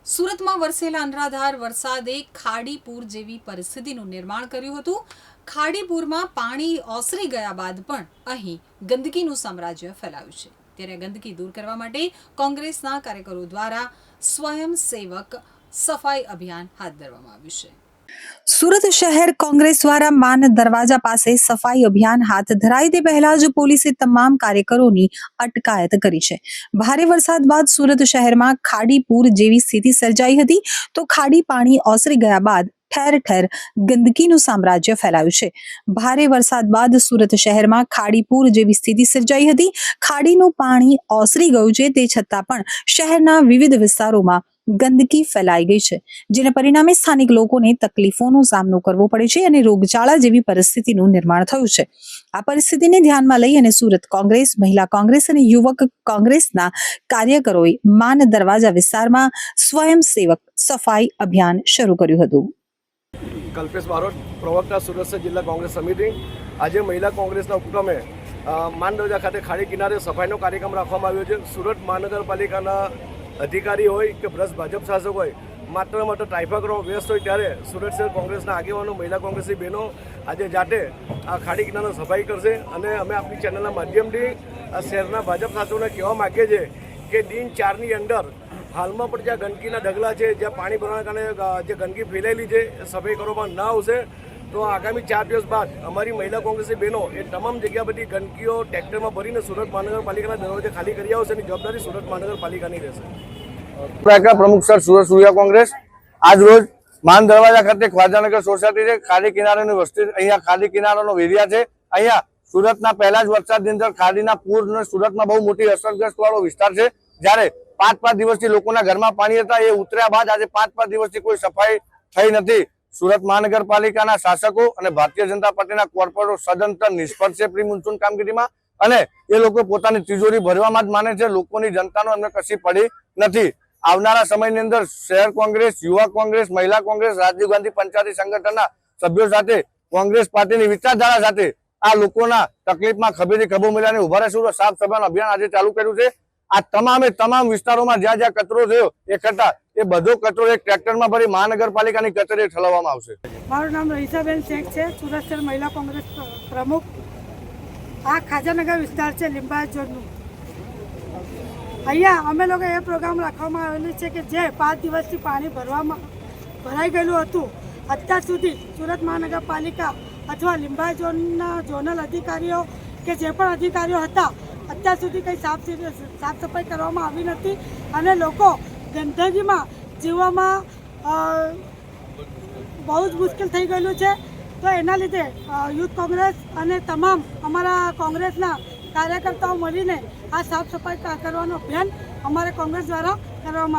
સુરતમાં વરસેલા અનરાધાર વરસાદે ખાડીપુર જેવી પરિસ્થિતિનું નિર્માણ કર્યું હતું। ખાડીપુરમાં પાણી ઓસરી ગયા બાદ પણ અહીં ગંદકીનું સામ્રાજ્ય ફેલાયું છે। ત્યારે ગંદકી દૂર કરવા માટે કોંગ્રેસના કાર્યકરો દ્વારા સ્વયંસેવક સફાઈ અભિયાન હાથ ધરવામાં આવ્યું છે। સુરત શહેર કોંગ્રેસ દ્વારા માન દરવાજા પાસે સફાઈ અભિયાન હાથ ધરાય તે પહેલા જ પોલીસે તમામ કાર્યકરોની અટકાયત કરી છે। ભારે વરસાદ બાદ સુરત શહેરમાં ખાડીપુર જેવી સ્થિતિ સર્જાઈ હતી તો ખાડી પાણી ઓસરી ગયા બાદ ઠેર ઠેર ગંદકીનું સામ્રાજ્ય ફેલાયું છે। ભારે વરસાદ બાદ સુરત શહેરમાં ખાડીપુર જેવી સ્થિતિ સર્જાઈ હતી। ખાડીનું પાણી ઓસરી ગયું છે તે છતાં પણ શહેરના વિવિધ વિસ્તારોમાં ગંદકી ફેલાઈ ગઈ છે, જેના પરિણામે સ્થાનિક લોકોને તકલીફોનો સામનો કરવો પડે છે અને રોગચાળા જેવી પરિસ્થિતિનું નિર્માણ થયું છે। આ પરિસ્થિતિને ધ્યાનમાં લઈ અને સુરત કોંગ્રેસ, મહિલા કોંગ્રેસ અને યુવક કોંગ્રેસના કાર્યકરોએ માન દરવાજા વિસ્તારમાં સ્વયંસેવક સફાઈ અભિયાન શરૂ કર્યું હતું। कल्पेश बारोट प्रवक्ता सूरत से जिला कांग्रेस समिति आज महिला कांग्रेस उपक्रमे मान दरवाजा खाते खाड़ी किनारे सफाईनो कार्यक्रम राखवामां आव्यो छे। सूरत महानगरपालिकाना अधिकारी होय के भ्रष्ट भाजप शासक होय मात्र ट्राइफा करवा व्यस्त होय त्यारे सूरत शहर कांग्रेसना आगेवानो महिला कांग्रेसनी बहनों आज जाते आ खाड़ी किनारे सफाई करशे अने अमे आपणी चेनलना माध्यमथी आ शहरना भाजप शासकोने कहेवा मागीए छे के दिन 4 ની अंदर हालમાં પણ જ્યાં ગંદકીના ઢગલા છે, જ્યાં પાણી ભરવાના કારણે જે ગંદકી ફેલાયેલી છે સફાઈ કરવામાં ના આવશે તો આગામી 4 દિવસ બાદ અમારી મહિલા કોંગ્રેસની બહેનો એ તમામ જગ્યા બધી ગંદકીઓ ટ્રેક્ટરમાં ભરીને સુરત મહાનગરપાલિકાના દરવાજે ખાલી કરી આવશે અને જવાબદારી સુરત મહાનગરપાલિકાની રહેશે। પ્રમુખ સર સુરત સૂર્યા કોંગ્રેસ આજ રોજ માન દરવાજા ખાતે ખ્વાજાનગર સોસાયટી છે, ખાડી કિનારાની વસ્તી અહીંયા ખાડી કિનારાનો એરિયા છે। અહીંયા સુરતના પહેલા જ વરસાદની અંદર ખાડીના પૂર સુરતમાં બહુ મોટી અસરગ્રસ્ત વાળો વિસ્તાર છે। જ્યારે 5 દિવસથી લોકોના ઘરમાં પાણી હતા એ ઉતર્યા બાદ આજે 5 દિવસથી કોઈ સફાઈ થઈ નથી। સુરત મહાનગરપાલિકાના શાસકો અને ભારતીય જનતા પાર્ટીના કોર્પોરેટરો સદંતર નિષ્ફળ છે પ્રી મોન્સૂન કામગીરીમાં અને એ લોકો પોતાની તિજોરી ભરવામાં જ માને છે। લોકોની જનતાનો એમને કશી પડી નથી। આવનારા સમયની અંદર શહેર કોંગ્રેસ, યુવા કોંગ્રેસ, મહિલા કોંગ્રેસ, રાજીવ ગાંધી પંચાયતી સંગઠનના સભ્યો સાથે કોંગ્રેસ પાર્ટીની વિચારધારા સાથે આ લોકોના તકલીફમાં ખભેથી ખભો મિલાવીને ઉભા રહેશું। સાફ સફાઈનું અભિયાન આજે ચાલુ કર્યું છે। આ તમામ વિસ્તારોમાં જ્યાં જ્યાં કચરો થયો એકઠા એ બધો કચરો એક ટ્રેક્ટરમાં ભરી મહાનગરપાલિકાની કચેરીએ ઠલવવામાં આવશે। મારું નામ રહીસાબેન શેખ છે, સુરત શહેર મહિલા કોંગ્રેસ પ્રમુખ। આ ખાજાનગર વિસ્તાર છે લિંબાયત ઝોનનું। અહીંયા અમે લોકો એ પ્રોગ્રામ રાખવામાં આવેલું છે કે જે 5 દિવસથી પાણી ભરાઈ ગયેલું હતું અત્યાર સુધી સુરત મહાનગરપાલિકા અથવા લિંબાયત ઝોનના ઝોનલ અધિકારીઓ કે જે પણ અધિકારીઓ હતા અત્યાર સુધી કંઈ સાફ સફાઈ કરવામાં આવી નથી અને લોકો ગંદકીમાં જીવવામાં બહુ જ મુશ્કેલ થઈ ગયેલું છે। તો એના લીધે યુથ કોંગ્રેસ અને તમામ અમારા કોંગ્રેસના કાર્યકર્તાઓ મળીને આ સાફ સફાઈ કરવાનો અભિયાન અમારે કોંગ્રેસ દ્વારા કરવામાં